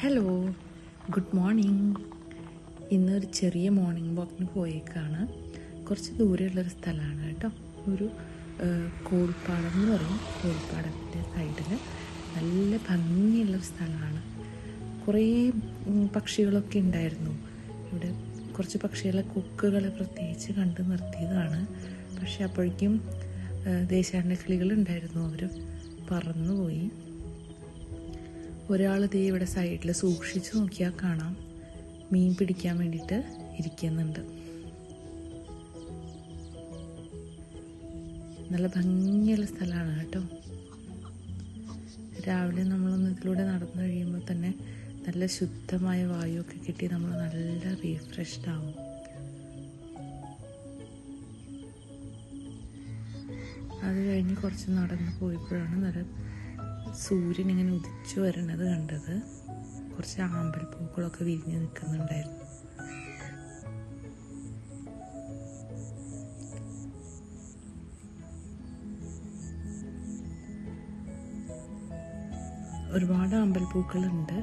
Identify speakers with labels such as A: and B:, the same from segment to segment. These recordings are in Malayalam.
A: Hello, good morning. ഇന്നൊരു ചെറിയ മോർണിംഗ് വാക്കിന് പോയേക്കാണ്. കുറച്ച് ദൂരെയുള്ളൊരു സ്ഥലമാണ് കേട്ടോ. ഒരു കോൾപ്പാടം എന്ന് പറയും. കോൾപ്പാടത്തിൻ്റെ സൈഡിൽ നല്ല ഭംഗിയുള്ളൊരു സ്ഥലമാണ്. കുറേ പക്ഷികളൊക്കെ ഉണ്ടായിരുന്നു ഇവിടെ. കുറച്ച് പക്ഷികളെ കൊക്കുകളെ പ്രത്യേകിച്ച് കണ്ട് നിർത്തിയതാണ്. പക്ഷെ അപ്പോഴേക്കും ദേശാടന കിളികളുണ്ടായിരുന്നു, അവർ പറന്നുപോയി. ഒരാൾ ദേ ഇവിടെ സൈഡിൽ സൂക്ഷിച്ച് നോക്കിയാൽ കാണാം, മീൻ പിടിക്കാൻ വേണ്ടിയിട്ട് ഇരിക്കുന്നുണ്ട്. നല്ല ഭംഗിയുള്ള സ്ഥലമാണ് കേട്ടോ. രാവിലെ നമ്മളൊന്ന് ഇതിലൂടെ നടന്നു കഴിയുമ്പോൾ തന്നെ നല്ല ശുദ്ധമായ വായുവൊക്കെ കിട്ടി നമ്മൾ നല്ല റീഫ്രഷ്ഡ് ആവും. അത് കഴിഞ്ഞ് കുറച്ച് നടന്ന് പോയപ്പോഴാണ് നല്ല സൂര്യൻ ഇങ്ങനെ ഉദിച്ചു വരുന്നത് കണ്ടത്. കുറച്ച് ആമ്പൽപ്പൂക്കളൊക്കെ വിരിഞ്ഞ് നിൽക്കുന്നുണ്ടായിരുന്നു. ഒരുപാട് ആമ്പൽപ്പൂക്കളുണ്ട്.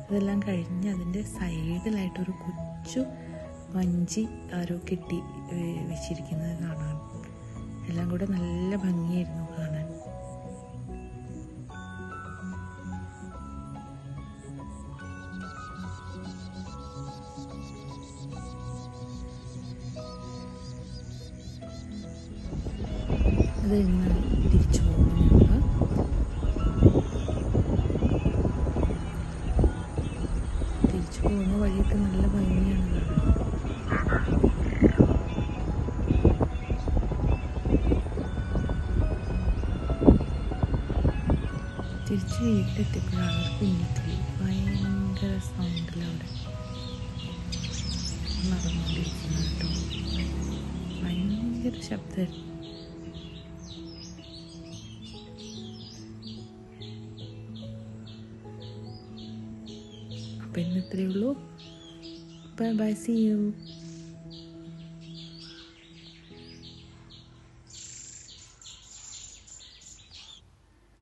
A: അതെല്ലാം കഴിഞ്ഞ് അതിൻ്റെ സൈഡിലായിട്ടൊരു കൊച്ചു വഞ്ചി ആരോ കെട്ടി വെച്ചിരിക്കുന്നത് കാണാൻ. എല്ലാം കൂടെ നല്ല ഭംഗിയായിരുന്നു കാണാൻ. അത് കഴിഞ്ഞ് തിരിച്ചു പോകുന്നു. തിരിച്ചു പോകുന്ന വഴിയൊക്കെ നല്ല ഭംഗിയാണ് കാണാൻ. തിരിച്ച് വീട്ടിലെത്തിയപ്പോഴാണ് ഒരു കുഞ്ഞിക്കിളി ഭയങ്കര സൗണ്ടിലവിടെ നടന്നുകൊണ്ടിരിക്കുന്നത് കേട്ടോ. ഭയങ്കര ശബ്ദമായിരുന്നു. അപ്പം ഇന്ന് ഇത്രയേ ഉള്ളൂ. Bye bye, see U.